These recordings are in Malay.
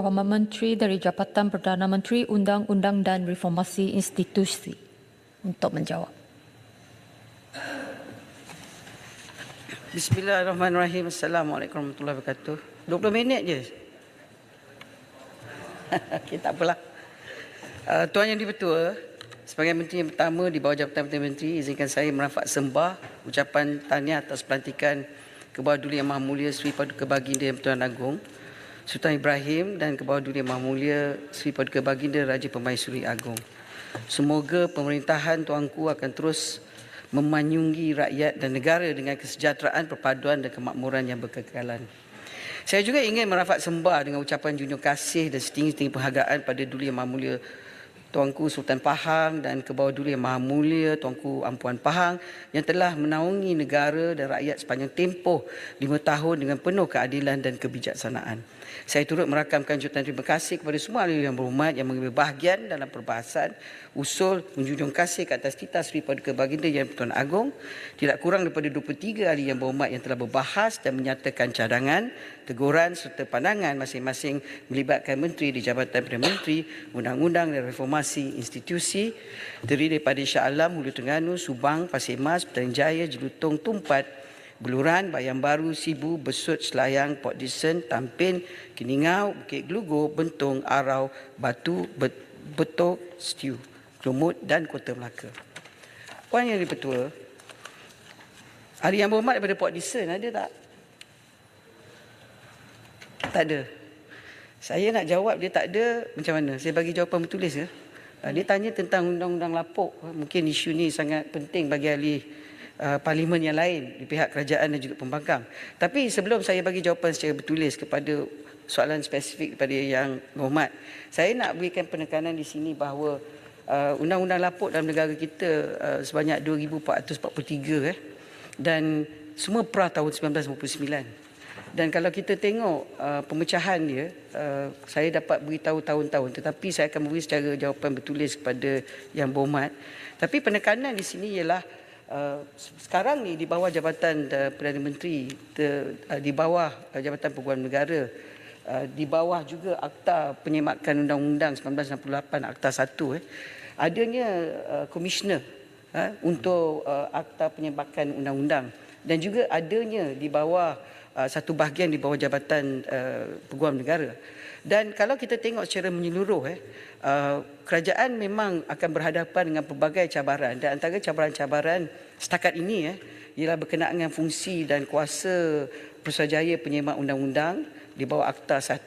Bersama Menteri dari Jabatan Perdana Menteri Undang-Undang dan Reformasi Institusi untuk menjawab. Bismillahirrahmanirrahim. Assalamualaikum warahmatullahi wabarakatuh. 20 minit je. Okay, tak apalah. Tuan Yang Di-Pertua, sebagai menteri yang pertama di bawah Jabatan Perdana Menteri, izinkan saya merafak sembah ucapan tahniah atas pelantikan Kebawah Duli Yang Maha Mulia Seri Paduka Baginda Yang Pertuan Agong Sultan Ibrahim dan Kebawah Duli Yang Maha Mulia Seri Paduka Baginda Raja Permaisuri Agong. Semoga pemerintahan tuanku akan terus memanyungi rakyat dan negara dengan kesejahteraan, perpaduan dan kemakmuran yang berkekalan. Saya juga ingin merafak sembah dengan ucapan junjung kasih dan setinggi-tinggi penghargaan pada Duli Yang Maha Mulia Tuanku Sultan Pahang dan Kebawah Duli Yang Maha Mulia Tuanku Ampuan Pahang yang telah menaungi negara dan rakyat sepanjang tempoh 5 tahun dengan penuh keadilan dan kebijaksanaan. Saya turut merakamkan jutaan terima kasih kepada semua ahli yang berhormat yang mengambil bahagian dalam perbahasan usul menjunjung kasih ke atas titah Seri Paduka Baginda Yang Pertuan Agong. Tidak kurang daripada 23 ahli yang berhormat yang telah berbahas dan menyatakan cadangan, teguran serta pandangan masing-masing melibatkan menteri di Jabatan Perdana Menteri, Undang-Undang dan Reformasi Institusi, terdiri daripada Shah Alam, Hulu Terengganu, Subang, Pasir Mas, Petaling Jaya, Jelutong, Tumpat, Beluran, Bayan Baru, Sibu, Besut, Selayang, Port Dickson, Tampin, Kiningau, Bukit Gelugor, Bentong, Arau, Batu, Betok, Stew, Kelumut dan Kota Melaka. Puan Yang Di-Pertua, ahli yang berhormat daripada Port Dickson ada tak? Tak ada. Saya nak jawab dia tak ada, macam mana? Saya bagi jawapan bertulis ke? Dia tanya tentang undang-undang lapuk. Mungkin isu ni sangat penting bagi ahli parlimen yang lain di pihak kerajaan dan juga pembangkang. Tapi sebelum saya bagi jawapan secara bertulis kepada soalan spesifik kepada yang berhormat, saya nak berikan penekanan di sini bahawa undang-undang lapuk dalam negara kita sebanyak 2443 dan semua pra tahun 1959. Dan kalau kita tengok pemecahan dia, saya dapat beritahu tahun-tahun, tetapi saya akan memberi secara jawapan bertulis kepada yang berhormat. Tapi penekanan di sini ialah sekarang ni di bawah Jabatan Perdana Menteri, di bawah Jabatan Peguam Negara, di bawah juga Akta Penyemakan Undang-Undang 1968 Akta 1, adanya komisioner untuk Akta Penyemakan Undang-Undang, dan juga adanya di bawah satu bahagian di bawah Jabatan Peguam Negara. Dan kalau kita tengok secara menyeluruh, kerajaan memang akan berhadapan dengan pelbagai cabaran, dan antara cabaran-cabaran setakat ini ialah berkenaan dengan fungsi dan kuasa Putrajaya Penyemak Undang-Undang di bawah Akta 1.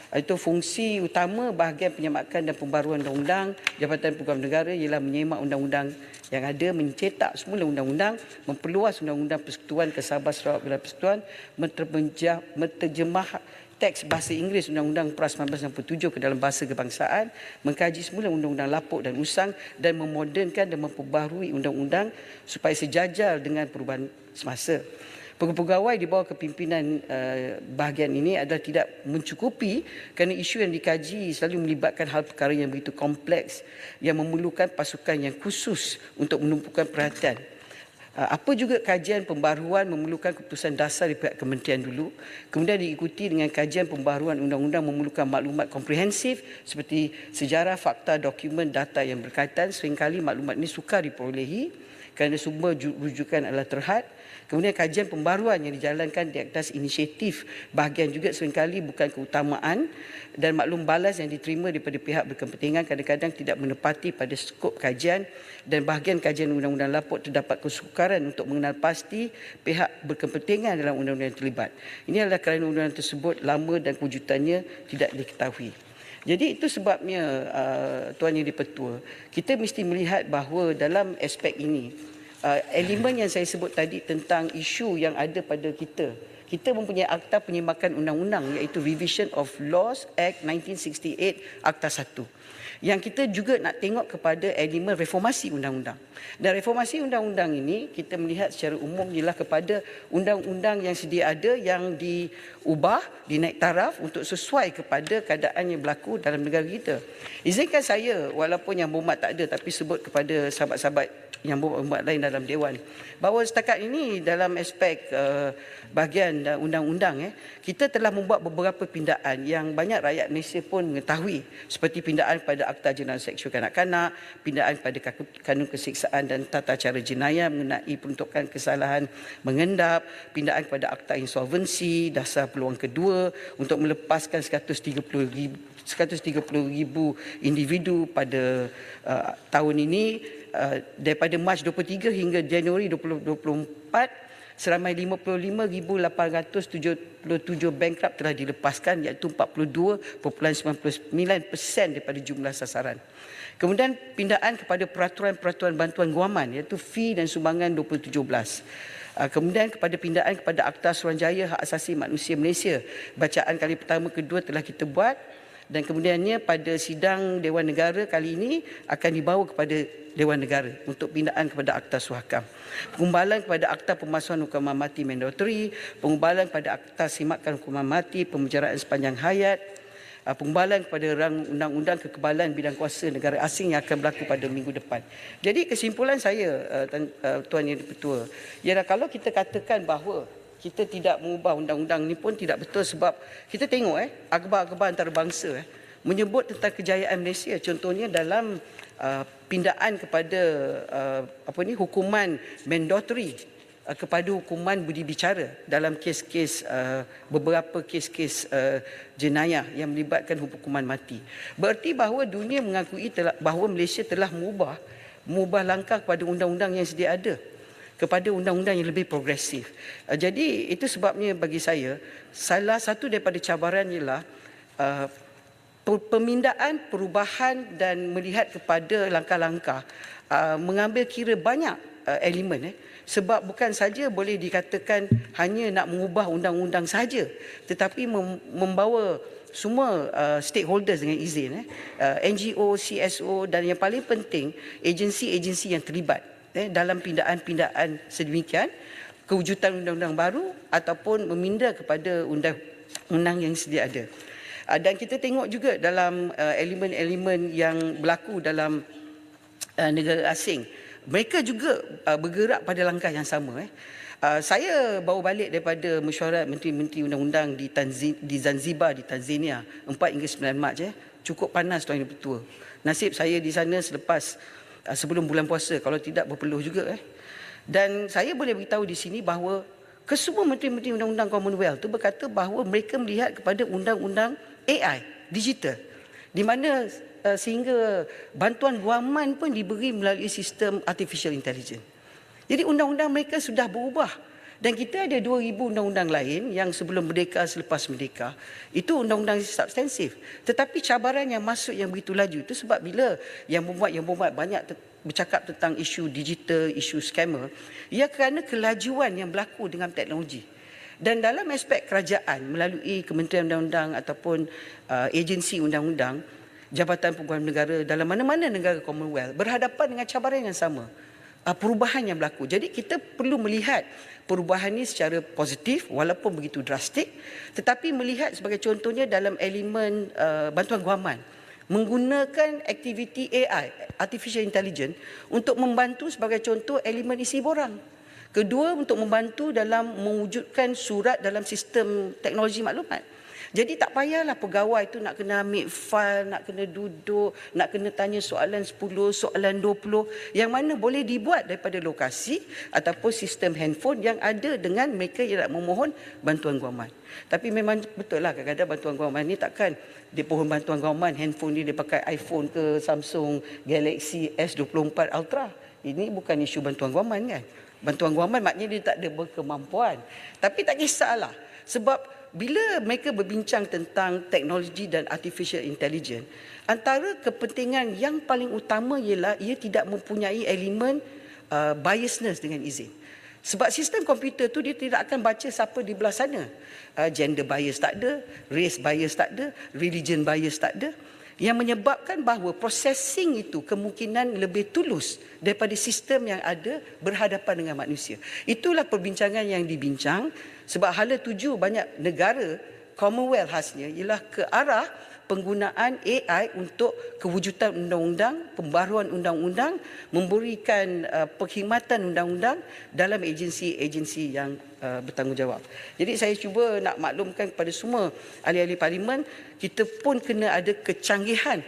Itu fungsi utama bahagian penyemakan dan pembaruan undang-undang Jabatan Peguam Negara ialah menyemak undang-undang yang ada, mencetak semula undang-undang, memperluas undang-undang persekutuan ke Sabah Sarawak Wilayah Persekutuan, menterjemah teks bahasa Inggeris Undang-Undang PRA 1967 ke dalam bahasa kebangsaan, mengkaji semula undang-undang lapuk dan usang, dan memodernkan dan memperbaharui undang-undang supaya sejajar dengan perubahan semasa. Pegawai di bawah kepimpinan bahagian ini adalah tidak mencukupi kerana isu yang dikaji selalu melibatkan hal perkara yang begitu kompleks yang memerlukan pasukan yang khusus untuk menumpukan perhatian. Apa juga kajian pembaruan memerlukan keputusan dasar di pihak kementerian dulu, kemudian diikuti dengan kajian pembaruan undang-undang memerlukan maklumat komprehensif seperti sejarah, fakta, dokumen, data yang berkaitan. Seringkali maklumat ini sukar diperolehi kerana sumber rujukan adalah terhad. Kemudian kajian pembaruan yang dijalankan di atas inisiatif bahagian juga seringkali bukan keutamaan, dan maklum balas yang diterima daripada pihak berkepentingan kadang-kadang tidak menepati pada skop kajian, dan bahagian kajian undang-undang lapuk terdapat kesukaran untuk mengenal pasti pihak berkepentingan dalam undang-undang yang terlibat. Ini adalah kerana undang-undang tersebut lama dan kewujudannya tidak diketahui. Jadi itu sebabnya Tuan Yang Di-Pertua, kita mesti melihat bahawa dalam aspek ini elemen yang saya sebut tadi tentang isu yang ada pada kita mempunyai Akta Penyemakan Undang-Undang, iaitu Revision of Laws Act 1968 Akta 1. Yang kita juga nak tengok kepada elemen reformasi undang-undang. Dan reformasi undang-undang ini kita melihat secara umum ialah kepada undang-undang yang sedia ada yang diubah, dinaik taraf untuk sesuai kepada keadaan yang berlaku dalam negara kita. Izinkan saya, walaupun yang berhormat tak ada, tapi sebut kepada sahabat-sahabat yang pembuat lain dalam Dewan. Bahawa setakat ini dalam aspek bahagian undang-undang kita telah membuat beberapa pindaan yang banyak rakyat Malaysia pun mengetahui, seperti pindaan pada Akta Jenayah Seksual Kanak-kanak, pindaan pada Kanun Kesiksaan dan Tata Cara Jenayah mengenai peruntukan kesalahan mengendap, pindaan kepada Akta Insolvensi, dasar peluang kedua untuk melepaskan 130,000 individu pada tahun ini. Daripada Mac 23 hingga Januari 2024, seramai 55,877 bankrupt telah dilepaskan, iaitu 42.99% daripada jumlah sasaran. Kemudian pindaan kepada peraturan-peraturan bantuan guaman, iaitu fee dan sumbangan 2017. Kemudian kepada pindaan kepada Akta Suruhanjaya Hak Asasi Manusia Malaysia, bacaan kali pertama kedua telah kita buat, dan kemudiannya pada sidang Dewan Negara kali ini akan dibawa kepada Dewan Negara untuk pindaan kepada Akta Suhakam. Pengumbalan kepada Akta Pemalsuan Hukuman Mati Mandatory, pengumbalan kepada Akta Simakan Hukuman Mati, pemujaraan sepanjang hayat, pengumbalan kepada rang undang-undang kekebalan bidang kuasa negara asing yang akan berlaku pada minggu depan. Jadi kesimpulan saya, Tuan Yang Di-Pertua, ialah kalau kita katakan bahawa kita tidak mengubah undang-undang ni pun tidak betul, sebab kita tengok akhbar-akhbar antarabangsa menyebut tentang kejayaan Malaysia, contohnya dalam pindaan kepada hukuman mandatory kepada hukuman budi bicara dalam kes-kes beberapa kes-kes jenayah yang melibatkan hukuman mati. Berarti bahawa dunia mengakui bahawa Malaysia telah mengubah langkah kepada undang-undang yang sedia ada kepada undang-undang yang lebih progresif. Jadi itu sebabnya bagi saya salah satu daripada cabaran ialah pemindaan, perubahan dan melihat kepada langkah-langkah mengambil kira banyak elemen, sebab bukan saja boleh dikatakan hanya nak mengubah undang-undang saja, tetapi membawa semua stakeholders dengan izin, NGO, CSO dan yang paling penting agensi-agensi yang terlibat dalam pindaan-pindaan sedemikian, kewujudan undang-undang baru ataupun meminda kepada undang-undang yang sedia ada. Dan kita tengok juga dalam elemen-elemen yang berlaku dalam negara asing, mereka juga bergerak pada langkah yang sama. Saya bawa balik daripada mesyuarat menteri-menteri undang-undang di Zanzibar, di Tanzania, 4 hingga 9 Mac. Cukup panas, Tuan Yang Di-Pertua. Nasib saya di sana selepas sebelum bulan puasa, kalau tidak berpeluh juga. Dan saya boleh beritahu di sini bahawa kesemua menteri-menteri undang-undang Commonwealth itu berkata bahawa mereka melihat kepada undang-undang AI, digital, di mana sehingga bantuan guaman pun diberi melalui sistem artificial intelligence. Jadi undang-undang mereka sudah berubah. Dan kita ada 2,000 undang-undang lain yang sebelum merdeka, selepas merdeka. Itu undang-undang substansif. Tetapi cabaran yang masuk yang begitu laju itu sebab bila yang membuat banyak bercakap tentang isu digital, isu scammer, ia kerana kelajuan yang berlaku dengan teknologi. Dan dalam aspek kerajaan melalui Kementerian Undang-Undang ataupun agensi undang-undang, Jabatan Peguam Negara dalam mana-mana negara Commonwealth berhadapan dengan cabaran yang sama. Perubahan yang berlaku. Jadi kita perlu melihat perubahan ini secara positif walaupun begitu drastik, tetapi melihat sebagai contohnya dalam elemen bantuan guaman, menggunakan aktiviti AI, artificial intelligence, untuk membantu sebagai contoh elemen isi borang. Kedua, untuk membantu dalam mewujudkan surat dalam sistem teknologi maklumat. Jadi tak payahlah pegawai itu nak kena ambil file, nak kena duduk, nak kena tanya soalan 10, soalan 20, yang mana boleh dibuat daripada lokasi ataupun sistem handphone yang ada dengan mereka yang nak memohon bantuan guaman. Tapi memang betul lah kadang-kadang bantuan guaman ni takkan dia pohon bantuan guaman, handphone ni dia pakai iPhone ke Samsung Galaxy S24 Ultra. Ini bukan isu bantuan guaman kan. Bantuan guaman maknanya dia tak ada berkemampuan. Tapi tak kisahlah. Sebab bila mereka berbincang tentang teknologi dan artificial intelligence, antara kepentingan yang paling utama ialah ia tidak mempunyai elemen biasness dengan izin. Sebab sistem komputer tu dia tidak akan baca siapa di belah sana. Gender bias tak ada, race bias tak ada, religion bias tak ada. Yang menyebabkan bahawa processing itu kemungkinan lebih tulus daripada sistem yang ada berhadapan dengan manusia. Itulah perbincangan yang dibincang, sebab hala tuju banyak negara Commonwealth khasnya ialah ke arah penggunaan AI untuk kewujudan undang-undang, pembaruan undang-undang, memberikan perkhidmatan undang-undang dalam agensi-agensi yang bertanggungjawab. Jadi saya cuba nak maklumkan kepada semua ahli-ahli parlimen, kita pun kena ada kecanggihan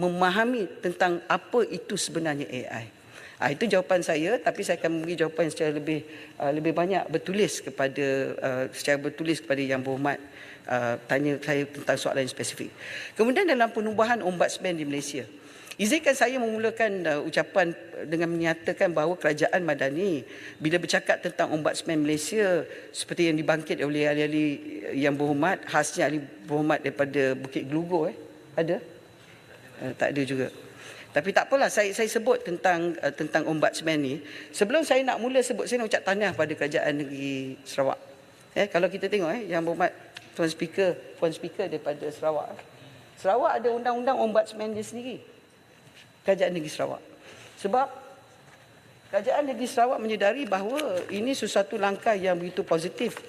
memahami tentang apa itu sebenarnya AI. Itu jawapan saya, tapi saya akan memberi jawapan secara lebih banyak secara bertulis kepada Yang Berhormat tanya saya tentang soalan yang spesifik. Kemudian dalam penubuhan Ombudsman di Malaysia, izinkan saya memulakan ucapan dengan menyatakan bahawa Kerajaan Madani bila bercakap tentang Ombudsman Malaysia seperti yang dibangkit oleh ahli-ahli Yang Berhormat, khasnya ahli berhormat daripada Bukit Gelugor, ada? Tak ada juga. Tapi tak apalah, saya sebut tentang Ombudsman ni. Sebelum saya nak mula sebut, saya nak ucap tahniah pada Kerajaan Negeri Sarawak. Kalau kita tengok Yang Berhormat Puan Speaker daripada Sarawak. Sarawak ada undang-undang Ombudsman dia sendiri. Kerajaan Negeri Sarawak. Sebab Kerajaan Negeri Sarawak menyedari bahawa ini sesuatu langkah yang begitu positif,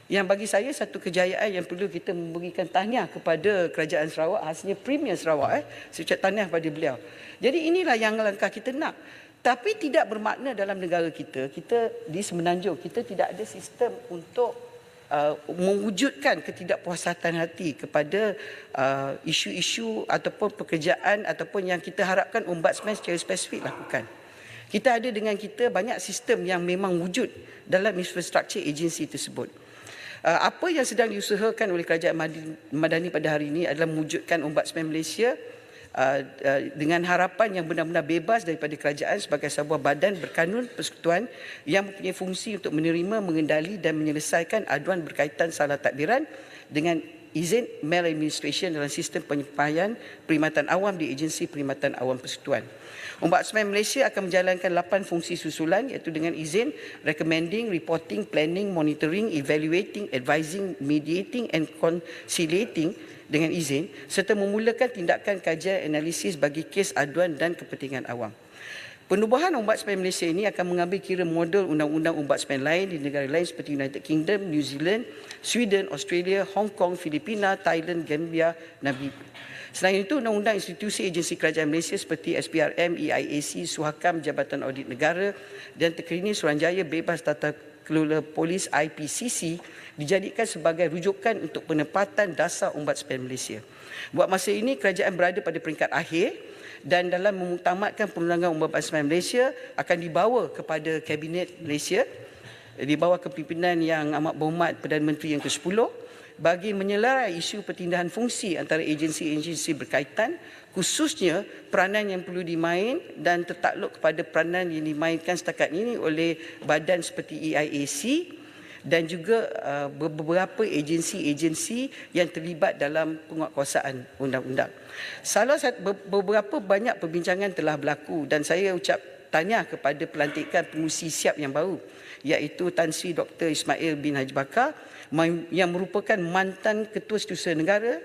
yang bagi saya satu kejayaan yang perlu kita memberikan tahniah kepada Kerajaan Sarawak, khasnya Premier Sarawak. Saya ucap tahniah pada beliau. Jadi inilah yang langkah kita nak. Tapi tidak bermakna dalam negara kita di Semenanjung, kita tidak ada sistem untuk mewujudkan ketidakpuasan hati kepada isu-isu ataupun pekerjaan ataupun yang kita harapkan Ombudsman secara spesifik lakukan. Kita ada dengan kita banyak sistem yang memang wujud dalam infrastruktur agensi tersebut. Apa yang sedang diusahakan oleh Kerajaan Madani pada hari ini adalah mewujudkan Ombudsman Malaysia dengan harapan yang benar-benar bebas daripada kerajaan sebagai sebuah badan berkanun persekutuan yang mempunyai fungsi untuk menerima, mengendali dan menyelesaikan aduan berkaitan salah tadbiran dengan izin maladministration dalam sistem penyampaian perkhidmatan awam di agensi perkhidmatan awam persekutuan. Ombudsman Malaysia akan menjalankan 8 fungsi susulan, iaitu dengan izin, recommending, reporting, planning, monitoring, evaluating, advising, mediating and conciliating dengan izin, serta memulakan tindakan kajian analisis bagi kes aduan dan kepentingan awam. Penubuhan Ombudsman Malaysia ini akan mengambil kira model undang-undang Ombudsman lain di negara lain seperti United Kingdom, New Zealand, Sweden, Australia, Hong Kong, Filipina, Thailand, Gambia, Namibia. Selain itu, undang-undang institusi agensi kerajaan Malaysia seperti SPRM, EIAC, Suhakam, Jabatan Audit Negara dan Terkini Suruhanjaya Bebas Tata Kelola Polis IPCC dijadikan sebagai rujukan untuk penempatan dasar Ombudsman Malaysia. Buat masa ini, kerajaan berada pada peringkat akhir dan dalam memuktamadkan perundangan Ombudsman Malaysia akan dibawa kepada Kabinet Malaysia, dibawa kepimpinan Yang Amat Berhormat Perdana Menteri yang ke-10 bagi menyelarai isu pertindahan fungsi antara agensi-agensi berkaitan, khususnya peranan yang perlu dimain dan tertakluk kepada peranan yang dimainkan setakat ini oleh badan seperti EIAC dan juga beberapa agensi-agensi yang terlibat dalam penguatkuasaan undang-undang. Beberapa banyak perbincangan telah berlaku dan saya ucap tahniah kepada pelantikan pengurusi siap yang baru, iaitu Tan Sri Dr. Ismail bin Haji Bakar yang merupakan mantan Ketua Setiausaha Negara.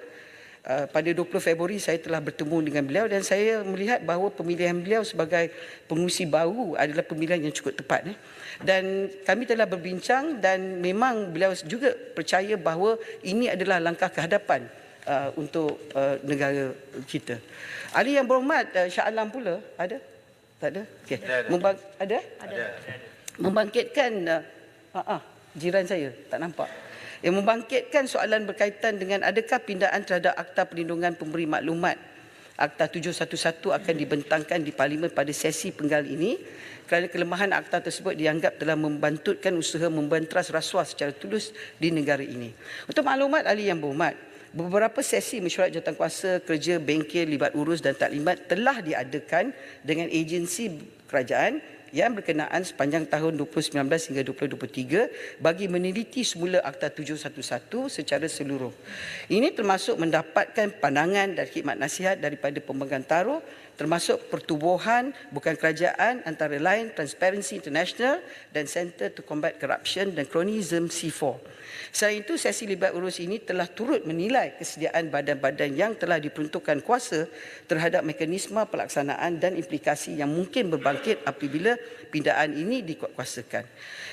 Pada 20 Februari saya telah bertemu dengan beliau dan saya melihat bahawa pemilihan beliau sebagai pengurusi baru adalah pemilihan yang cukup tepat. Dan kami telah berbincang dan memang beliau juga percaya bahawa ini adalah langkah ke hadapan untuk negara kita. Ahli Yang Berhormat Shah Alam pula ada? Tak ada? Okey. Ada? Membangkitkan jiran saya tak nampak. Yang membangkitkan soalan berkaitan dengan adakah pindaan terhadap Akta Perlindungan Pemberi Maklumat Akta 711 akan dibentangkan di Parlimen pada sesi penggal ini kerana kelemahan akta tersebut dianggap telah membantutkan usaha membentras rasuah secara tulus di negara ini. Untuk maklumat ahli Yang Berhormat, beberapa sesi mesyuarat jawatankuasa kerja bengkel libat urus dan taklimat telah diadakan dengan agensi kerajaan yang berkenaan sepanjang tahun 2019 hingga 2023 bagi meneliti semula Akta 711 secara seluruh. Ini termasuk mendapatkan pandangan dan khidmat nasihat daripada pemegang taruh, termasuk pertubuhan bukan kerajaan antara lain Transparency International dan Center to Combat Corruption dan Cronyism C4. Selain itu, sesi libat urus ini telah turut menilai kesediaan badan-badan yang telah diperuntukkan kuasa terhadap mekanisme pelaksanaan dan implikasi yang mungkin berbangkit apabila pindaan ini dikuatkuasakan.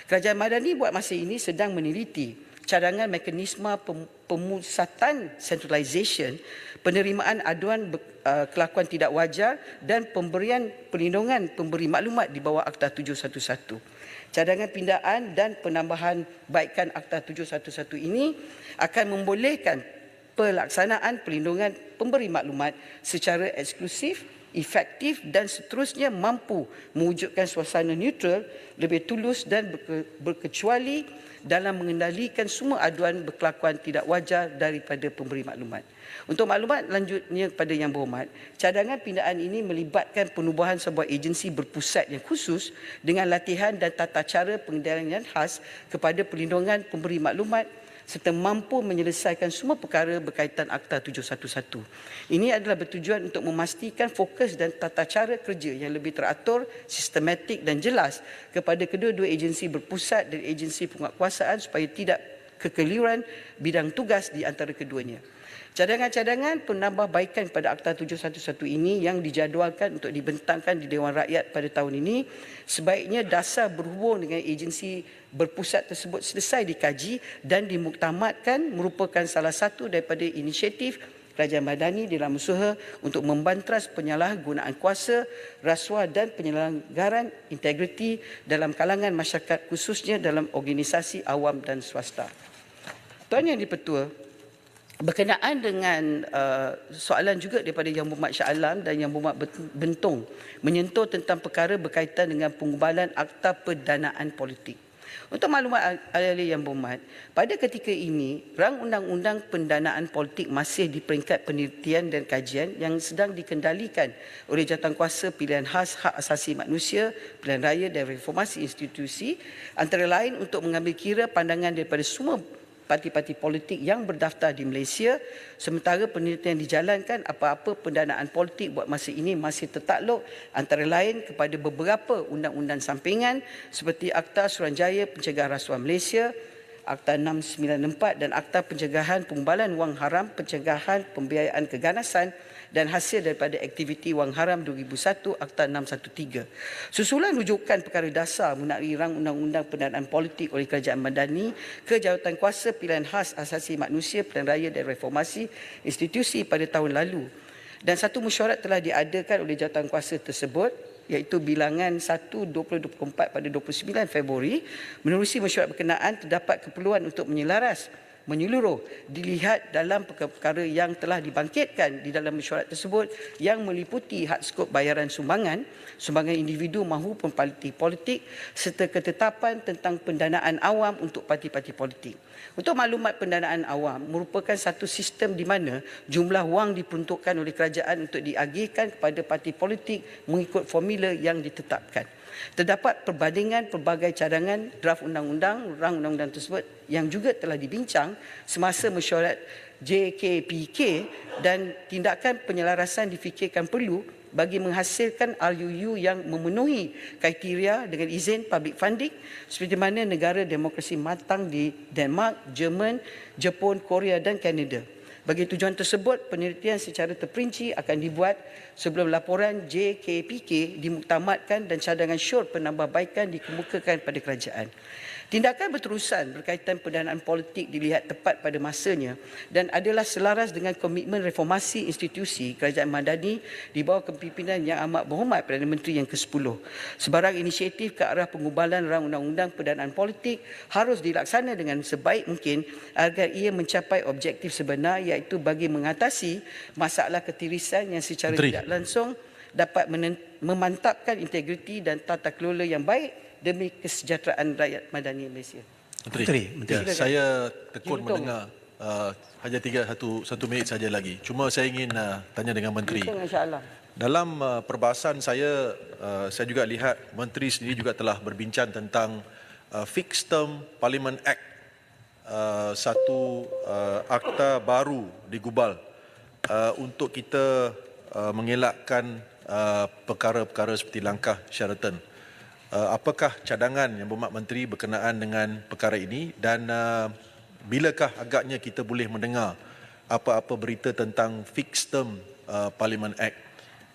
Kerajaan Madani buat masa ini sedang meneliti cadangan mekanisme pemusatan centralisation, penerimaan aduan kelakuan tidak wajar dan pemberian perlindungan pemberi maklumat di bawah Akta 711. Cadangan pindaan dan penambahan baikan Akta 711 ini akan membolehkan pelaksanaan perlindungan pemberi maklumat secara eksklusif, efektif dan seterusnya mampu mewujudkan suasana neutral, lebih tulus dan berkecuali dalam mengendalikan semua aduan berkelakuan tidak wajar daripada pemberi maklumat. Untuk maklumat lanjutnya kepada Yang Berhormat, cadangan pindaan ini melibatkan penubuhan sebuah agensi berpusat yang khusus dengan latihan dan tata cara pengendalian khas kepada perlindungan pemberi maklumat serta mampu menyelesaikan semua perkara berkaitan Akta 711. Ini adalah bertujuan untuk memastikan fokus dan tata cara kerja yang lebih teratur, sistematik dan jelas kepada kedua-dua agensi berpusat dan agensi penguatkuasaan supaya tidak kekeliruan bidang tugas di antara keduanya. Cadangan-cadangan penambahbaikan pada Akta 711 ini yang dijadualkan untuk dibentangkan di Dewan Rakyat pada tahun ini, sebaiknya dasar berhubung dengan agensi berpusat tersebut selesai dikaji dan dimuktamadkan merupakan salah satu daripada inisiatif Kerajaan Madani dalam usaha untuk membantras penyalahgunaan kuasa, rasuah dan penyelenggaraan integriti dalam kalangan masyarakat khususnya dalam organisasi awam dan swasta. Tuan Yang di-Pertua, berkenaan dengan soalan juga daripada Yang Berhormat Shah Alam dan Yang Berhormat Bentong menyentuh tentang perkara berkaitan dengan pengubalan Akta Pendanaan Politik. Untuk maklumat ahli Yang Berhormat, pada ketika ini rang undang-undang pendanaan politik masih di peringkat penelitian dan kajian yang sedang dikendalikan oleh Jawatankuasa Pilihan Khas Hak Asasi Manusia, Pilihan Raya dan Reformasi Institusi, antara lain untuk mengambil kira pandangan daripada semua parti-parti politik yang berdaftar di Malaysia, sementara penelitian dijalankan apa-apa pendanaan politik buat masa ini masih tertakluk antara lain kepada beberapa undang-undang sampingan seperti Akta Suruhanjaya Pencegahan Rasuah Malaysia, Akta 694 dan Akta Pencegahan Pengumbalan Wang Haram, Pencegahan Pembiayaan Keganasan dan hasil daripada aktiviti wang haram 2001 Akta 613. Susulan rujukan perkara dasar mengenai rang undang-undang pendanaan politik oleh Kerajaan Madani ke Jawatankuasa Pilihan Khas Asasi Manusia, Pilihan Raya dan Reformasi Institusi pada tahun lalu. Dan satu mesyuarat telah diadakan oleh Jawatankuasa tersebut, iaitu bilangan 1/2024 pada 29 Februari. Menerusi mesyuarat berkenaan, terdapat keperluan untuk menyeluruh dilihat dalam perkara-perkara yang telah dibangkitkan di dalam mesyuarat tersebut yang meliputi hak skop bayaran sumbangan individu maupun parti politik serta ketetapan tentang pendanaan awam untuk parti-parti politik. Untuk maklumat, pendanaan awam merupakan satu sistem di mana jumlah wang diperuntukkan oleh kerajaan untuk diagihkan kepada parti politik mengikut formula yang ditetapkan. Terdapat perbandingan pelbagai cadangan draft rang undang-undang tersebut yang juga telah dibincang semasa mesyuarat JKPK dan tindakan penyelarasan difikirkan perlu bagi menghasilkan RUU yang memenuhi kriteria dengan izin public funding seperti mana negara demokrasi matang di Denmark, Jerman, Jepun, Korea dan Kanada. Bagi tujuan tersebut, penelitian secara terperinci akan dibuat sebelum laporan JKPK dimuktamadkan dan cadangan syur penambahbaikan dikemukakan pada kerajaan. Tindakan berterusan berkaitan pendanaan politik dilihat tepat pada masanya dan adalah selaras dengan komitmen reformasi institusi Kerajaan Madani di bawah kepimpinan Yang Amat Berhormat Perdana Menteri yang ke-10. Sebarang inisiatif ke arah pengubalan rang undang-undang pendanaan politik harus dilaksana dengan sebaik mungkin agar ia mencapai objektif sebenar, iaitu bagi mengatasi masalah ketirisan yang secara tidak langsung dapat memantapkan integriti dan tata kelola yang baik demi kesejahteraan rakyat Madani Malaysia. Menteri. Ya, saya tekun mendengar hanya satu minit saja lagi. Cuma saya ingin tanya dengan Menteri. Dalam perbahasan saya juga lihat Menteri sendiri juga telah berbincang tentang Fixed Term Parliament Act, satu akta baru digubal untuk kita mengelakkan perkara-perkara seperti langkah Sheraton. Apakah cadangan Yang Berhormat Menteri berkenaan dengan perkara ini dan bilakah agaknya kita boleh mendengar apa-apa berita tentang Fixed Term Parliament Act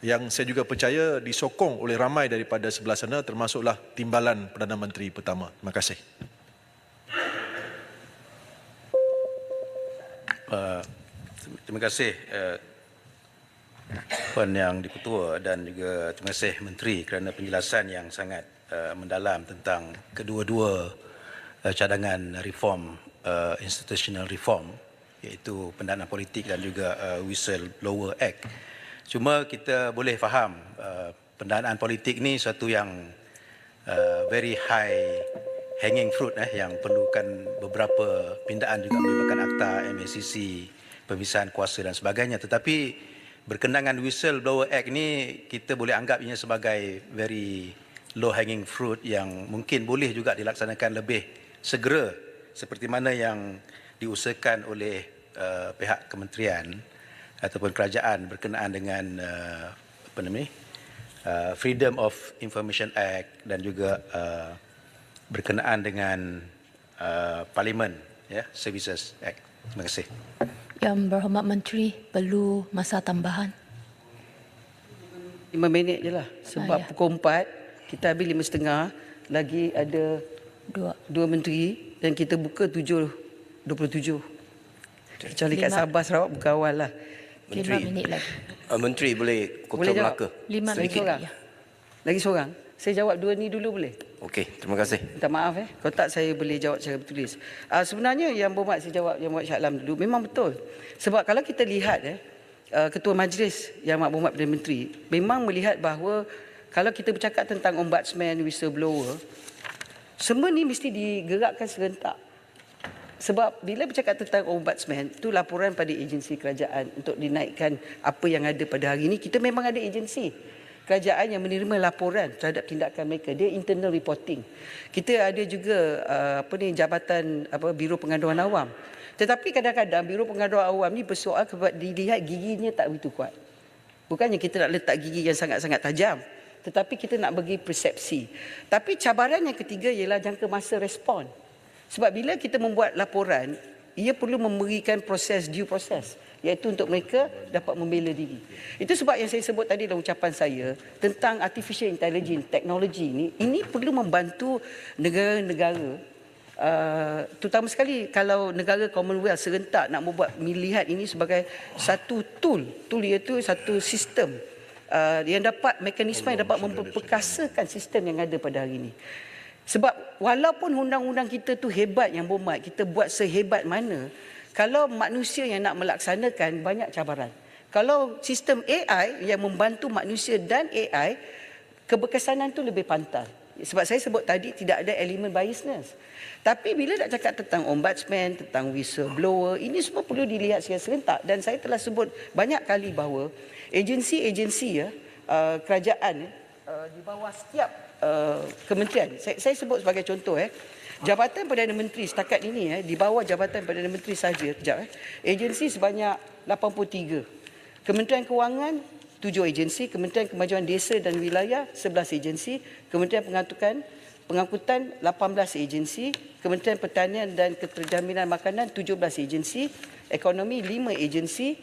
yang saya juga percaya disokong oleh ramai daripada sebelah sana, termasuklah timbalan Perdana Menteri pertama. Terima kasih. Terima kasih Puan Yang Di-Ketua dan juga terima kasih Menteri kerana penjelasan yang sangat mendalam tentang kedua-dua cadangan reform, institutional reform, iaitu pendanaan politik dan juga Whistleblower Act. Cuma kita boleh faham pendanaan politik ni satu yang very high hanging fruit yang perlukan beberapa pindaan juga melibatkan Akta, MACC, pemisahan kuasa dan sebagainya. Tetapi berkenaan dengan Whistleblower Act ni kita boleh anggap ianya sebagai very low hanging fruit yang mungkin boleh juga dilaksanakan lebih segera seperti mana yang diusahakan oleh pihak kementerian ataupun kerajaan berkenaan dengan Freedom of Information Act dan juga berkenaan dengan Parliament Services Act. Terima kasih. Yang Berhormat Menteri, perlu masa tambahan. 5 minit je lah. Sebab pukul 4, kita habis 5.30, lagi ada dua menteri dan kita buka 7.27. Kecuali kat Sabah, Sarawak buka awal lah. 5 minit lagi. Menteri boleh Kota Melaka. 5 minit lagi. Lagi seorang. Saya jawab dua ni dulu boleh? Okey, terima kasih. Minta maaf kalau tak saya boleh jawab secara bertulis. Sebenarnya yang berhormat saya jawab yang Muhammad Shah Alam dulu memang betul. Sebab kalau kita lihat Ketua Majlis yang berhormat Perdana Menteri memang melihat bahawa kalau kita bercakap tentang ombudsman, whistleblower, semua ni mesti digerakkan serentak. Sebab bila bercakap tentang ombudsman, itu laporan pada agensi kerajaan untuk dinaikkan apa yang ada pada hari ini. Kita memang ada agensi kerajaan yang menerima laporan terhadap tindakan mereka. Dia internal reporting. Kita ada juga jabatan Biro Pengaduan Awam. Tetapi kadang-kadang Biro Pengaduan Awam ni bersoal sebab dilihat giginya tak begitu kuat. Bukannya kita nak letak gigi yang sangat-sangat tajam, tetapi kita nak bagi persepsi. Tapi cabaran yang ketiga ialah jangka masa respon. Sebab bila kita membuat laporan, ia perlu memberikan proses, due process, iaitu untuk mereka dapat membela diri. Itu sebab yang saya sebut tadi dalam ucapan saya tentang artificial intelligence, teknologi ini perlu membantu negara-negara, terutama sekali kalau negara Commonwealth serentak nak membuat melihat ini sebagai satu tool iaitu satu sistem yang dapat, mekanisme yang dapat memperkasakan sistem yang ada pada hari ini. Sebab walaupun undang-undang kita tu hebat yang berhormat, kita buat sehebat mana, kalau manusia yang nak melaksanakan banyak cabaran. Kalau sistem AI yang membantu manusia dan AI, keberkesanan tu lebih pantas. Sebab saya sebut tadi tidak ada elemen biasness. Tapi bila nak cakap tentang ombudsman, tentang whistleblower, ini semua perlu dilihat secara serentak. Dan saya telah sebut banyak kali bahawa agensi-agensi kerajaan di bawah setiap kementerian. Saya sebut sebagai contoh Jabatan Perdana Menteri setakat ini di bawah Jabatan Perdana Menteri saja agensi sebanyak 83. Kementerian Kewangan 7 agensi, Kementerian Kemajuan Desa dan Wilayah 11 agensi, Kementerian Pengangkutan 18 agensi, Kementerian Pertanian dan Keterjaminan Makanan 17 agensi, Ekonomi 5 agensi,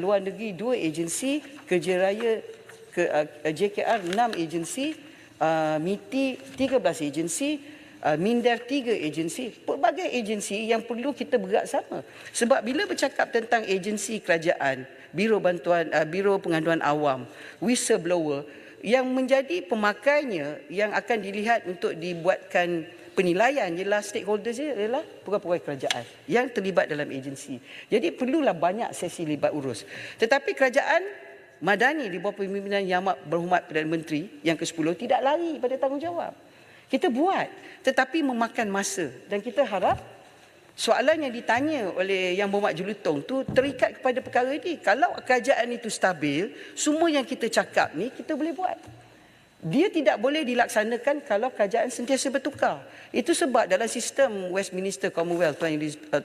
Luar Negeri 2 agensi, Kerja Raya JKR 6 agensi, MITI 13 agensi, Minder 3 agensi, pelbagai agensi yang perlu kita bergerak sama. Sebab bila bercakap tentang agensi kerajaan, Biro Pengaduan Awam, whistleblower, yang menjadi pemakainya yang akan dilihat untuk dibuatkan penilaian ialah stakeholders ialah pegawai kerajaan yang terlibat dalam agensi. Jadi perlulah banyak sesi libat urus. Tetapi kerajaan Madani di bawah pimpinan Yang Amat Berhormat Perdana Menteri yang ke-10 tidak lari pada tanggungjawab. Kita buat tetapi memakan masa dan kita harap soalan yang ditanya oleh Yang Berhormat Jelutong tu terikat kepada perkara ini. Kalau kerajaan itu stabil, semua yang kita cakap ni kita boleh buat. Dia tidak boleh dilaksanakan kalau kerajaan sentiasa bertukar. Itu sebab dalam sistem Westminster Commonwealth,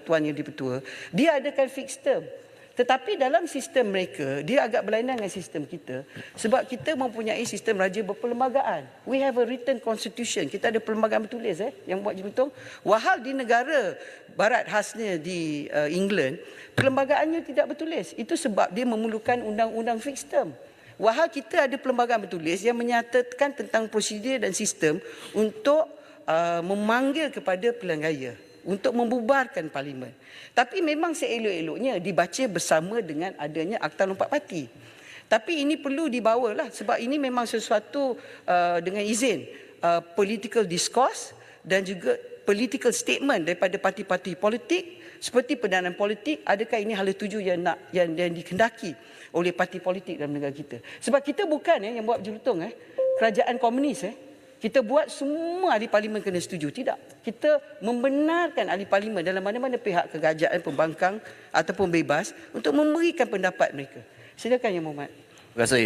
Tuan Yang Di-Pertua, dia adakan fixed term. Tetapi dalam sistem mereka, dia agak berlainan dengan sistem kita. Sebab kita mempunyai sistem raja berperlembagaan. We have a written constitution. Kita ada perlembagaan bertulis yang buat jelutong. Wahal di negara barat khasnya di England, perlembagaannya tidak bertulis. Itu sebab dia memerlukan undang-undang fixed term. Wahal kita ada perlembagaan bertulis yang menyatakan tentang prosedur dan sistem untuk memanggil kepada pilihan raya. untuk membubarkan parlimen. Tapi memang seelok-eloknya dibaca bersama dengan adanya Akta Lompat Parti. Tapi ini perlu dibawalah sebab ini memang sesuatu dengan izin political discourse dan juga political statement daripada parti-parti politik seperti pendanaan politik. Adakah ini hala tuju yang dikendaki oleh parti politik dalam negara kita? Sebab kita bukan yang buat berjulutong kerajaan komunis kita buat semua ahli parlimen kena setuju. Tidak. Kita membenarkan ahli parlimen dalam mana-mana pihak kerajaan pembangkang ataupun bebas untuk memberikan pendapat mereka. Silakan Yang Berhormat. Terima kasih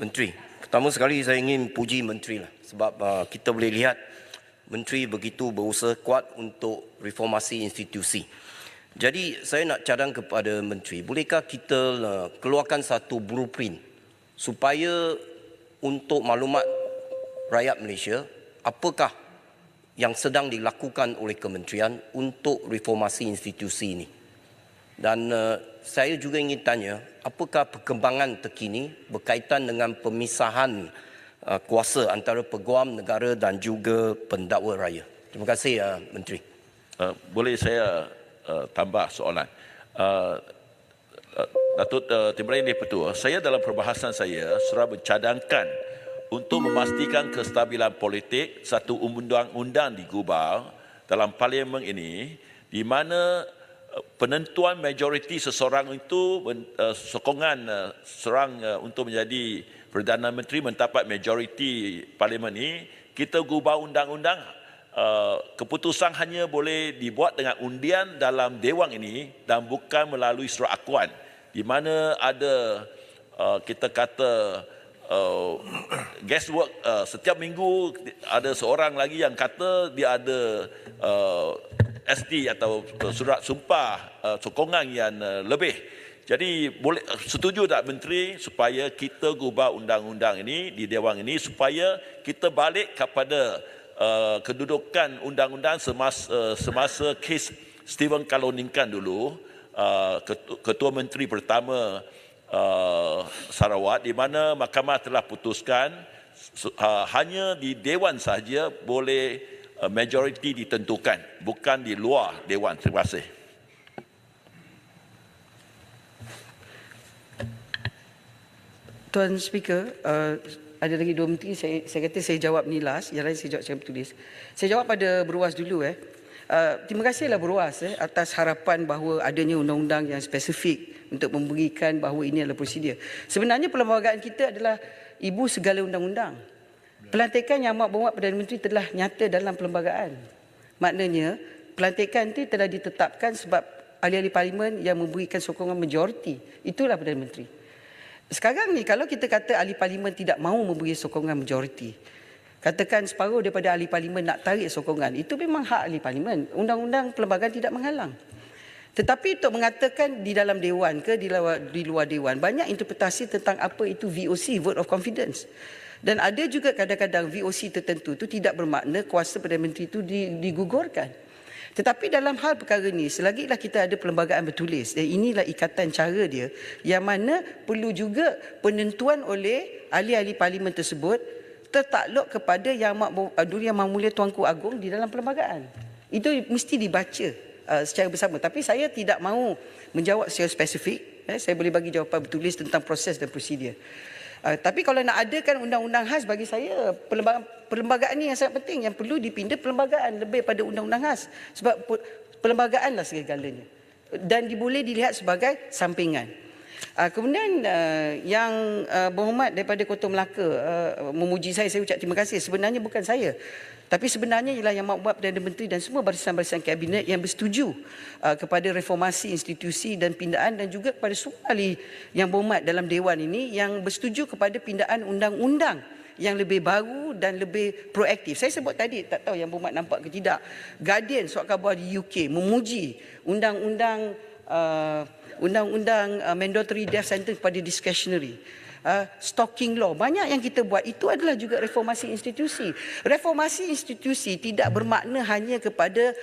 Menteri. Pertama sekali saya ingin puji Menteri lah sebab kita boleh lihat Menteri begitu berusaha kuat untuk reformasi institusi. Jadi saya nak cadang kepada Menteri, bolehkah kita keluarkan satu blueprint supaya untuk maklumat rakyat Malaysia apakah yang sedang dilakukan oleh kementerian untuk reformasi institusi ini. Dan saya juga ingin tanya, apakah perkembangan terkini berkaitan dengan pemisahan kuasa antara peguam negara dan juga pendakwa raya. Terima kasih Menteri. Boleh saya tambah soalan? Datuk Timur Raya Petua, saya dalam perbahasan saya sudah mencadangkan untuk memastikan kestabilan politik satu undang-undang digubal dalam parlimen ini di mana penentuan majoriti seseorang itu sokongan seorang untuk menjadi Perdana Menteri mendapat majoriti parlimen ini, kita gubah undang-undang keputusan hanya boleh dibuat dengan undian dalam dewan ini dan bukan melalui surat akuan di mana ada kita kata guesswork. Setiap minggu ada seorang lagi yang kata dia ada SD atau surat sumpah sokongan yang lebih. Jadi boleh setuju tak Menteri supaya kita gubah undang-undang ini di dewan ini supaya kita balik kepada kedudukan undang-undang semasa kes Stephen Kaloningkan dulu, Ketua Menteri pertama Sarawak, di mana mahkamah telah putuskan hanya di dewan sahaja boleh majoriti ditentukan, bukan di luar dewan. Terima kasih. Tuan Speaker, ada lagi 2 menteri, saya kata saya jawab ni last, yang lain saya jawab secara bertulis. Saya jawab pada Berwas dulu. Terima kasihlah Berwas atas harapan bahawa adanya undang-undang yang spesifik untuk memberikan bahawa ini adalah prosedur. Sebenarnya perlembagaan kita adalah ibu segala undang-undang. Pelantikan Yang Amat Berhormat Perdana Menteri telah nyata dalam perlembagaan. Maknanya pelantikan itu telah ditetapkan sebab ahli-ahli parlimen yang memberikan sokongan majoriti. Itulah Perdana Menteri. Sekarang ni kalau kita kata ahli parlimen tidak mahu memberi sokongan majoriti, katakan separuh daripada ahli parlimen nak tarik sokongan, itu memang hak ahli parlimen. Undang-undang perlembagaan tidak menghalang. Tetapi untuk mengatakan di dalam dewan ke di luar dewan, banyak interpretasi tentang apa itu VOC, vote of confidence. Dan ada juga kadang-kadang VOC tertentu itu tidak bermakna kuasa Perdana Menteri itu digugurkan. Tetapi dalam hal perkara ini, selagilah kita ada perlembagaan bertulis, dan inilah ikatan cara dia, yang mana perlu juga penentuan oleh ahli-ahli parlimen tersebut tertakluk kepada Yang Amat Mulia Tuanku Agong di dalam perlembagaan. Itu mesti dibaca secara bersama. Tapi saya tidak mahu menjawab secara spesifik. Saya boleh bagi jawapan bertulis tentang proses dan prosedur. Tapi kalau nak adakan undang-undang khas, bagi saya perlembagaan ini yang sangat penting, yang perlu dipindah perlembagaan lebih pada undang-undang khas, sebab perlembagaanlah segala-galanya dan boleh dilihat sebagai sampingan. Kemudian yang berhormat daripada Kota Melaka memuji saya ucap terima kasih. Sebenarnya bukan saya, tapi sebenarnya ialah Yang Amat Berhormat Perdana Menteri dan semua barisan-barisan kabinet yang bersetuju kepada reformasi institusi dan pindaan, dan juga kepada semua ahli yang berhormat dalam dewan ini yang bersetuju kepada pindaan undang-undang yang lebih baru dan lebih proaktif. Saya sebut tadi, tak tahu Yang Berhormat nampak ke tidak, Guardian, surat khabar di UK memuji undang-undang mandatory death sentence kepada discretionary. Stalking law, banyak yang kita buat, itu adalah juga reformasi institusi. Reformasi institusi tidak bermakna hanya kepada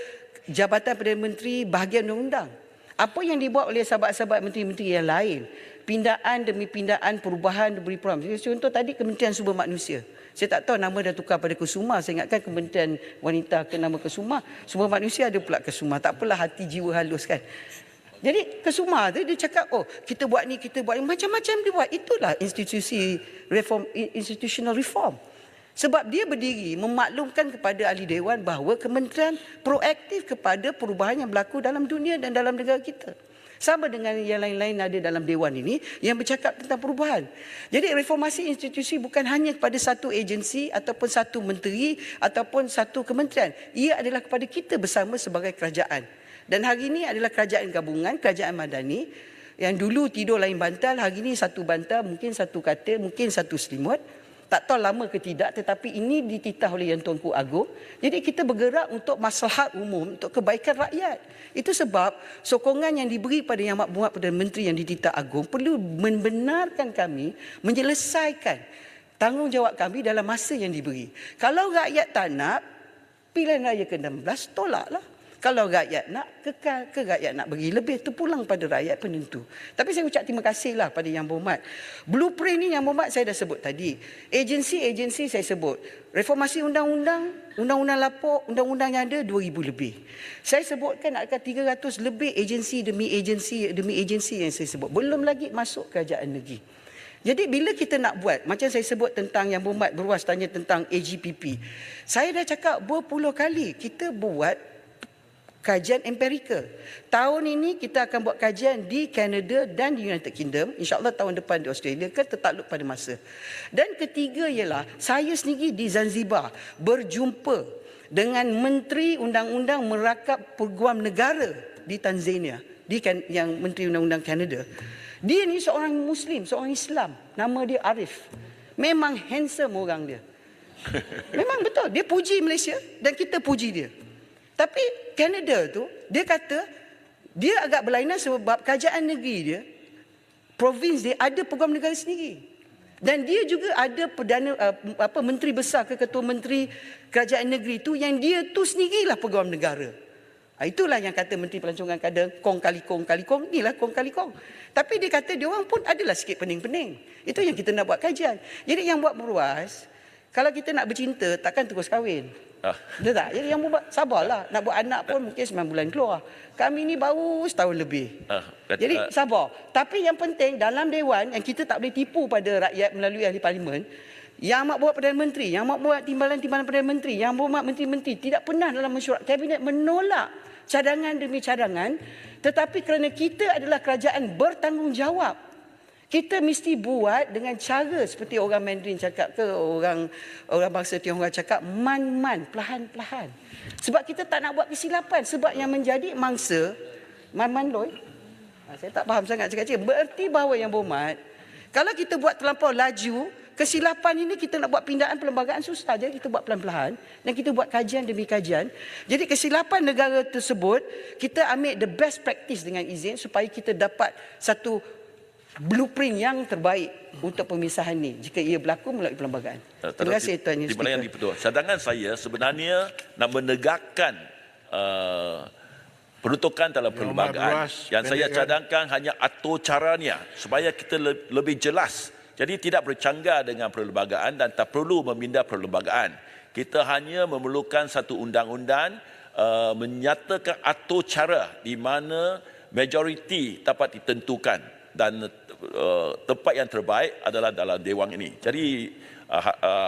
Jabatan Perdana Menteri bahagian undang-undang. Apa yang dibuat oleh sahabat-sahabat menteri-menteri yang lain, pindaan demi pindaan, perubahan demi perubahan. Contoh tadi Kementerian Sumber Manusia. Saya tak tahu nama dah tukar pada Kusuma. Saya ingatkan Kementerian Wanita ke nama Kusuma. Sumber Manusia ada pula Kusuma. Tak apalah, hati jiwa halus kan. Jadi Kusuma tu dia cakap, oh kita buat ni, kita buat ni. Macam-macam dia buat. Itulah institusi reform, institutional reform. Sebab dia berdiri memaklumkan kepada ahli dewan bahawa kementerian proaktif kepada perubahan yang berlaku dalam dunia dan dalam negara kita. Sama dengan yang lain-lain ada dalam dewan ini yang bercakap tentang perubahan. Jadi reformasi institusi bukan hanya kepada satu agensi ataupun satu menteri ataupun satu kementerian. Ia adalah kepada kita bersama sebagai kerajaan. Dan hari ini adalah kerajaan gabungan, kerajaan madani yang dulu tidur lain bantal, hari ini satu bantal, mungkin satu katil, mungkin satu selimut. Tak tahu lama ke tidak, tetapi ini dititah oleh Yang Tuanku Agong. Jadi kita bergerak untuk maslahat umum, untuk kebaikan rakyat. Itu sebab sokongan yang diberi pada Yang Amat Berhormat Perdana Menteri yang dititah Agong perlu membenarkan kami menyelesaikan tanggungjawab kami dalam masa yang diberi. Kalau rakyat tak nak, pilihan raya ke-16 tolaklah. Kalau rakyat nak, kekal ke rakyat nak bagi lebih, terpulang pada rakyat penentu. Tapi saya ucap terima kasihlah pada Yang Berhormat. Blueprint ni Yang Berhormat saya dah sebut tadi. Agensi-agensi saya sebut. Reformasi undang-undang, undang-undang lapor, undang-undang yang ada 2,000 lebih. Saya sebutkan ada 300 lebih agensi demi agensi yang saya sebut. Belum lagi masuk kerajaan negeri. Jadi bila kita nak buat, macam saya sebut tentang Yang Berhormat Berwas tanya tentang AGPP. Saya dah cakap berpuluh kali, kita buat kajian empirikal. Tahun ini kita akan buat kajian di Canada dan di United Kingdom. InsyaAllah tahun depan di Australia ke tertakluk pada masa. Dan ketiga ialah saya sendiri di Zanzibar berjumpa dengan Menteri Undang-Undang Merakap Peguam Negara di Tanzania. Yang Menteri Undang-Undang Canada. Dia ni seorang Muslim, seorang Islam. Nama dia Arif. Memang handsome orang dia. Memang betul. Dia puji Malaysia dan kita puji dia. Tapi Canada tu, dia kata dia agak berlainan sebab kerajaan negeri dia, provinsi dia ada peguam negara sendiri. Dan dia juga ada menteri besar ke ketua menteri kerajaan negeri tu yang dia tu sendirilah peguam negara. Itulah yang kata Menteri Pelancongan kadang kong kali kong, inilah kong kali kong. Tapi dia kata dia orang pun adalah sikit pening-pening. Itu yang kita nak buat kajian. Jadi yang buat Berwas, kalau kita nak bercinta takkan terus kahwin. Betul tak? Jadi yang buat sabarlah. Nak buat anak pun mungkin 9 bulan keluar. Kami ni baru setahun lebih. Jadi sabar. Tapi yang penting dalam dewan yang kita tak boleh tipu pada rakyat melalui ahli parlimen, Yang Amat Berhormat Perdana Menteri, Yang Amat Berhormat Timbalan-Timbalan Perdana Menteri, Yang Berhormat Menteri-Menteri tidak pernah dalam mesyuarat kabinet menolak cadangan demi cadangan, tetapi kerana kita adalah kerajaan bertanggungjawab, kita mesti buat dengan cara seperti orang Mandarin cakap ke orang bangsa Tionghoa cakap, man-man, perlahan-perlahan. Sebab kita tak nak buat kesilapan. Sebab yang menjadi mangsa, man-man loy, saya tak faham sangat cakap-cakap. Bererti bahawa Yang Berhormat, kalau kita buat terlampau laju, kesilapan ini kita nak buat pindaan perlembagaan susah. Jadi kita buat pelan-pelan dan kita buat kajian demi kajian. Jadi kesilapan negara tersebut, kita ambil the best practice dengan izin supaya kita dapat satu blueprint yang terbaik untuk pemisahan ni jika ia berlaku melalui perlembagaan. Terima kasih Tuan Yang Speaker. Cadangan saya sebenarnya nak menegakkan peruntukan dalam perlembagaan. Yang saya cadangkan hanya atur caranya supaya kita lebih jelas. Jadi tidak bercanggah dengan perlembagaan dan tak perlu memindah perlembagaan. Kita hanya memerlukan satu undang-undang menyatakan atur cara di mana majoriti dapat ditentukan dan tempat yang terbaik adalah dalam dewan ini. Jadi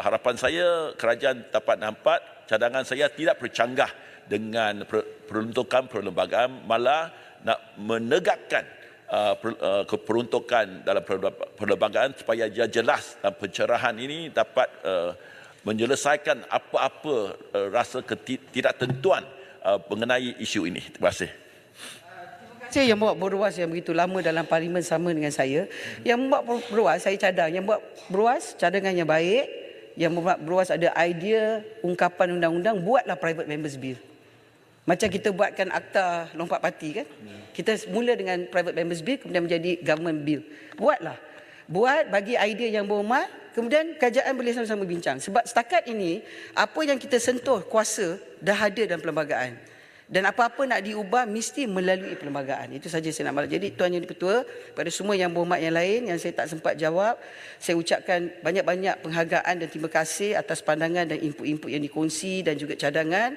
harapan saya kerajaan dapat nampak cadangan saya tidak bercanggah dengan peruntukan perlembagaan, malah nak menegakkan peruntukan dalam perlembagaan supaya dia jelas dan pencerahan ini dapat menyelesaikan apa-apa rasa ketidaktentuan mengenai isu ini. Terima kasih. Saya yang buat Berwas yang begitu lama dalam parlimen sama dengan saya. Yang buat Berwas saya cadang. Yang buat Berwas cadangan yang baik. Yang buat Berwas ada idea ungkapan undang-undang, buatlah private members bill. Macam kita buatkan akta lompat parti kan. Kita mula dengan private members bill kemudian menjadi government bill. Buatlah. Buat bagi idea Yang Berhormat, kemudian kerajaan boleh sama-sama bincang. Sebab setakat ini apa yang kita sentuh kuasa dah ada dalam perlembagaan. Dan apa-apa nak diubah mesti melalui perlembagaan. Itu saja saya nak malam. Jadi Tuan Yang Di-Pertua, pada semua yang berhormat yang lain yang saya tak sempat jawab, saya ucapkan banyak-banyak penghargaan dan terima kasih atas pandangan dan input-input yang dikongsi dan juga cadangan.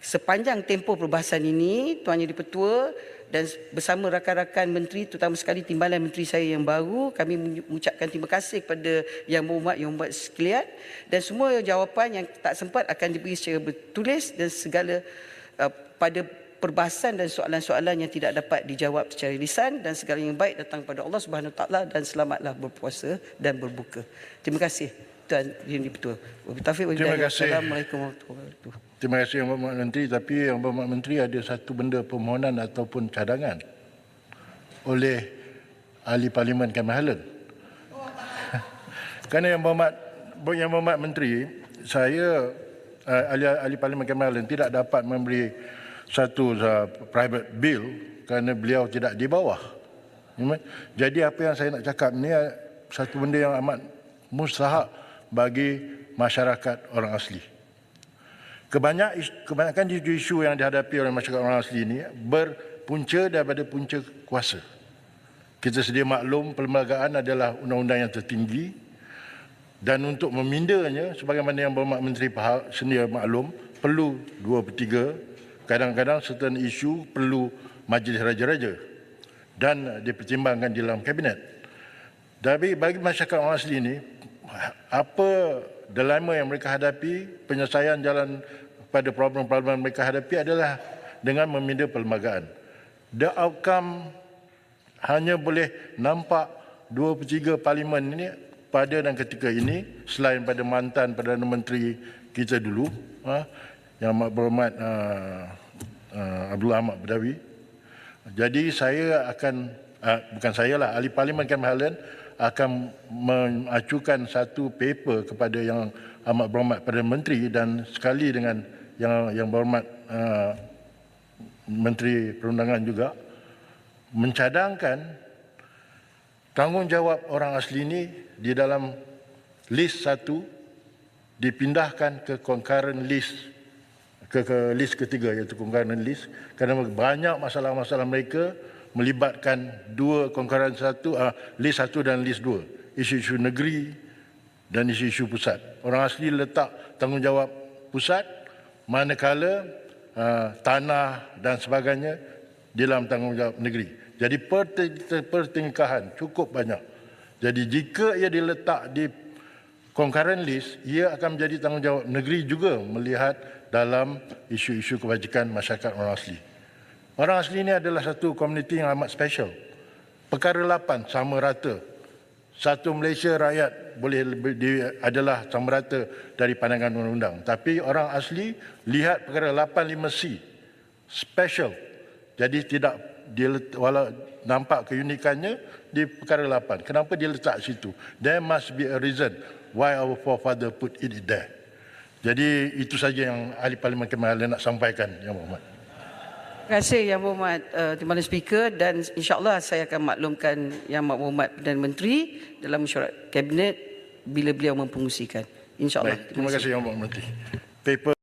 Sepanjang tempoh perbahasan ini, Tuan Yang Di-Pertua dan bersama rakan-rakan menteri, terutama sekali timbalan menteri saya yang baru, kami mengucapkan terima kasih kepada yang berhormat sekalian, dan semua jawapan yang tak sempat akan diberi secara bertulis, dan segala pada perbahasan dan soalan-soalan yang tidak dapat dijawab secara lisan, dan segala yang baik datang pada Allah Subhanahu Wa Taala, dan selamatlah berpuasa dan berbuka. Terima kasih Tuan Yang Di-Pertua. Terima kasih. Assalamualaikum warahmatullahi wabarakatuh. Terima kasih Yang Berhormat Menteri, tapi Yang Berhormat Menteri ada satu benda permohonan ataupun cadangan oleh Ahli Parlimen Kemahalan. Kerana Yang Berhormat Menteri, saya Ahli Parlimen Kemahalan tidak dapat memberi satu private bill kerana beliau tidak di bawah. Jadi apa yang saya nak cakap ni satu benda yang amat mustahak bagi masyarakat orang asli. Kebanyakan isu-isu yang dihadapi oleh masyarakat orang asli ini berpunca daripada punca kuasa. Kita sedia maklum perlembagaan adalah undang-undang yang tertinggi, dan untuk memindahnya, sebagaimana Yang Berhormat Menteri sedia maklum, perlu 2/3. Kadang-kadang certain isu perlu majlis raja-raja dan dipertimbangkan di dalam kabinet. Tapi bagi masyarakat orang asli ini, apa dilema yang mereka hadapi, penyelesaian jalan pada problem-problem mereka hadapi adalah dengan memindah perlembagaan. The outcome hanya boleh nampak 2/3 parlimen ini pada dan ketika ini, selain pada mantan Perdana Menteri kita dulu, Yang Amat Berhormat Abdullah Ahmad Badawi. Jadi saya akan, bukan saya lah, Ahli Parlimen Kemahalan akan mengacukan satu paper kepada Yang Amat Berhormat Perdana Menteri dan sekali dengan Yang Berhormat Menteri Perundangan juga, mencadangkan tanggungjawab orang asli ini di dalam list 1 dipindahkan ke concurrent list, ke list ketiga, iaitu concurrent list, kerana banyak masalah-masalah mereka melibatkan dua concurrent list 1 dan list 2, isu-isu negeri dan isu-isu pusat. Orang asli letak tanggungjawab pusat, manakala tanah dan sebagainya di dalam tanggungjawab negeri. Jadi pertingkahan cukup banyak. Jadi jika ia diletak di concurrent list, ia akan menjadi tanggungjawab negeri juga melihat dalam isu-isu kebajikan masyarakat orang asli. Orang asli ini adalah satu komuniti yang amat special. Perkara 8 sama rata. Satu Malaysia rakyat adalah sama rata dari pandangan undang-undang. Tapi orang asli lihat perkara 85C special. Jadi tidak walau nampak keunikannya di perkara 8. Kenapa dia letak situ? There must be a reason why our forefather put it there. Jadi itu saja yang Ahli Parlimen Kemahalan nak sampaikan, Yang Berhormat. Terima kasih Yang Berhormat Timbalan Speaker, dan insya-Allah saya akan maklumkan Yang Berhormat Perdana Menteri dalam mesyuarat kabinet bila beliau mempengusikan. Insya-Allah. Terima kasih Yang Berhormat Menteri. Paper